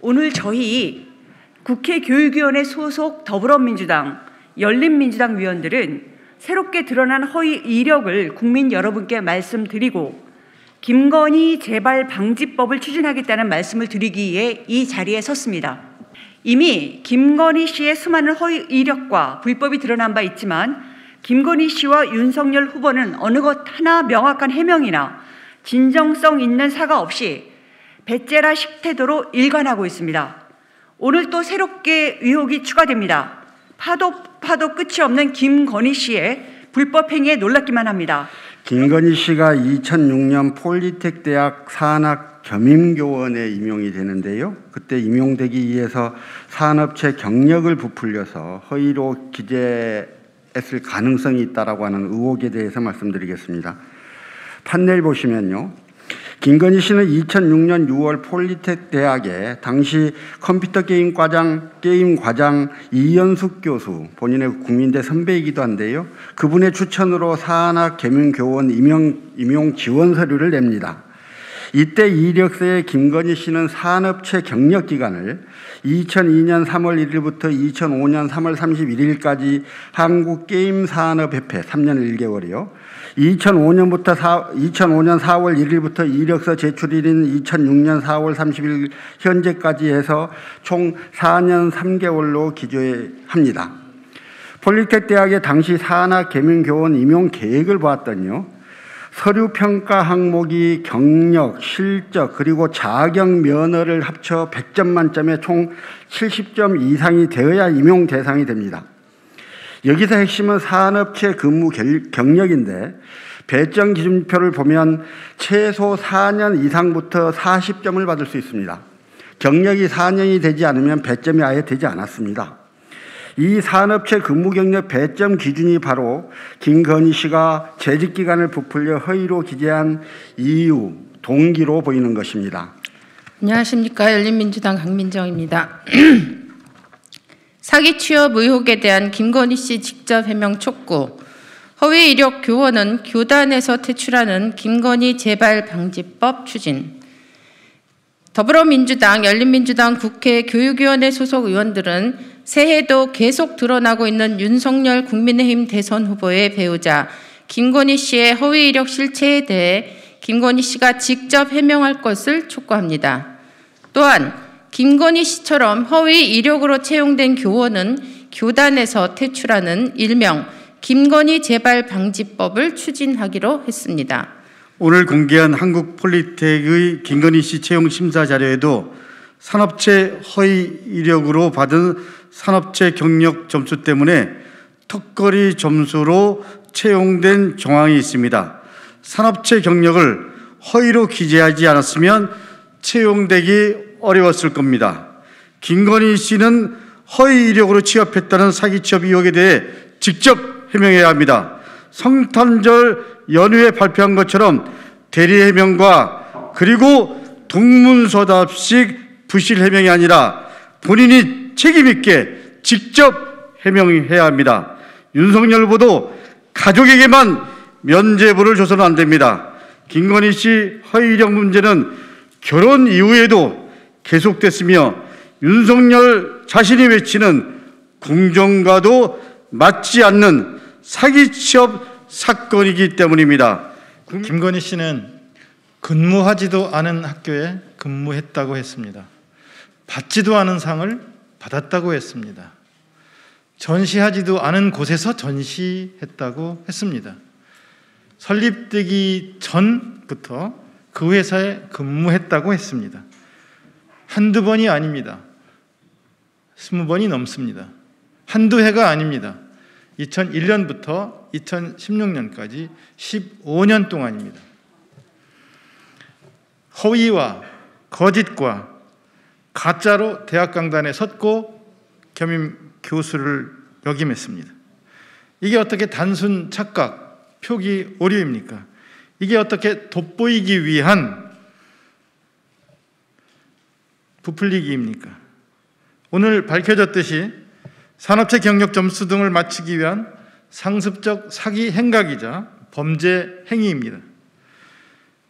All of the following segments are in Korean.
오늘 저희 국회 교육위원회 소속 더불어민주당, 열린민주당 위원들은 새롭게 드러난 허위 이력을 국민 여러분께 말씀드리고 김건희 재발 방지법을 추진하겠다는 말씀을 드리기 위해 이 자리에 섰습니다. 이미 김건희 씨의 수많은 허위 이력과 불법이 드러난 바 있지만 김건희 씨와 윤석열 후보는 어느 것 하나 명확한 해명이나 진정성 있는 사과 없이 배째라 식태도로 일관하고 있습니다. 오늘 또 새롭게 의혹이 추가됩니다. 파도 끝이 없는 김건희 씨의 불법 행위에 놀랍기만 합니다. 김건희 씨가 2006년 폴리텍 대학 산학 겸임교원에 임용이 되는데요. 그때 임용되기 위해서 산업체 경력을 부풀려서 허위로 기재했을 가능성이 있다라고 하는 의혹에 대해서 말씀드리겠습니다. 판넬 보시면요. 김건희 씨는 2006년 6월 폴리텍 대학에 당시 컴퓨터 게임 과장 이연숙 교수, 본인의 국민대 선배이기도 한데요. 그분의 추천으로 산학 겸임교원 임용 지원 서류를 냅니다. 이때 이력서에 김건희 씨는 산업체 경력 기간을 2002년 3월 1일부터 2005년 3월 31일까지 한국게임산업협회 3년 1개월이요. 2005년 4월 1일부터 이력서 제출일인 2006년 4월 30일 현재까지 해서 총 4년 3개월로 기재합니다. 폴리텍 대학의 당시 산학 겸임교원 임용 계획을 보았더니요. 서류 평가 항목이 경력, 실적, 그리고 자격 면허를 합쳐 100점 만점에 총 70점 이상이 되어야 임용 대상이 됩니다. 여기서 핵심은 산업체 근무 경력인데 배정 기준표를 보면 최소 4년 이상부터 40점을 받을 수 있습니다. 경력이 4년이 되지 않으면 배점이 아예 되지 않았습니다. 이 산업체 근무 경력 배점 기준이 바로 김건희 씨가 재직 기간을 부풀려 허위로 기재한 이유, 동기로 보이는 것입니다. 안녕하십니까. 열린민주당 강민정입니다. 사기 취업 의혹에 대한 김건희 씨 직접 해명 촉구, 허위 이력 교원은 교단에서 퇴출하는 김건희 재발 방지법 추진. 더불어민주당, 열린민주당 국회 교육위원회 소속 의원들은 새해도 계속 드러나고 있는 윤석열 국민의힘 대선 후보의 배우자 김건희 씨의 허위 이력 실체에 대해 김건희 씨가 직접 해명할 것을 촉구합니다. 또한 김건희 씨처럼 허위 이력으로 채용된 교원은 교단에서 퇴출하는 일명 김건희 재발 방지법을 추진하기로 했습니다. 오늘 공개한 한국폴리텍의 김건희 씨 채용 심사 자료에도 산업체 허위 이력으로 받은 산업체 경력 점수 때문에 턱걸이 점수로 채용된 정황이 있습니다. 산업체 경력을 허위로 기재하지 않았으면 채용되기 어려웠을 겁니다. 김건희 씨는 허위 이력으로 취업했다는 사기 취업 의혹에 대해 직접 해명해야 합니다. 성탄절 연휴에 발표한 것처럼 대리 해명과 그리고 동문서답식 부실 해명이 아니라 본인이 책임있게 직접 해명해야 합니다. 윤석열 후보도 가족에게만 면죄부를 줘서는 안 됩니다. 김건희 씨 허위 이력 문제는 결혼 이후에도 계속됐으며 윤석열 자신이 외치는 공정과도 맞지 않는 사기 취업 사건이기 때문입니다. 김건희 씨는 근무하지도 않은 학교에 근무했다고 했습니다. 받지도 않은 상을 받았다고 했습니다. 전시하지도 않은 곳에서 전시했다고 했습니다. 설립되기 전부터 그 회사에 근무했다고 했습니다. 한두 번이 아닙니다. 20번이 넘습니다. 한두 해가 아닙니다. 2001년부터 2016년까지 15년 동안입니다. 허위와 거짓과 가짜로 대학 강단에 섰고 겸임 교수를 역임했습니다. 이게 어떻게 단순 착각, 표기 오류입니까? 이게 어떻게 돋보이기 위한 부풀리기입니까? 오늘 밝혀졌듯이 산업체 경력 점수 등을 맞추기 위한 상습적 사기 행각이자 범죄 행위입니다.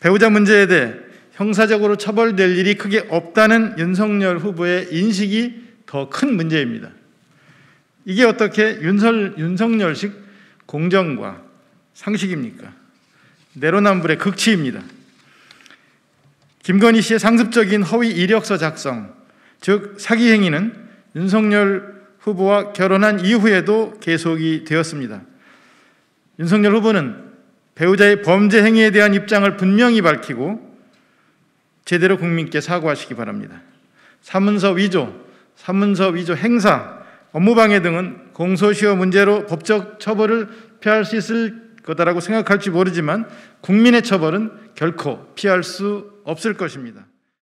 배우자 문제에 대해 형사적으로 처벌될 일이 크게 없다는 윤석열 후보의 인식이 더 큰 문제입니다. 이게 어떻게 윤석열식 공정과 상식입니까? 내로남불의 극치입니다. 김건희 씨의 상습적인 허위 이력서 작성, 즉 사기 행위는 윤석열 후보와 결혼한 이후에도 계속이 되었습니다. 윤석열 후보는 배우자의 범죄 행위에 대한 입장을 분명히 밝히고 제대로 국민께 사과하시기 바랍니다. 사문서 위조, 행사, 업무방해 등은 공소시효 문제로 법적 처벌을 피할 수 있을 거다라고 생각할지 모르지만 국민의 처벌은 결코 피할 수 없을 것입니다.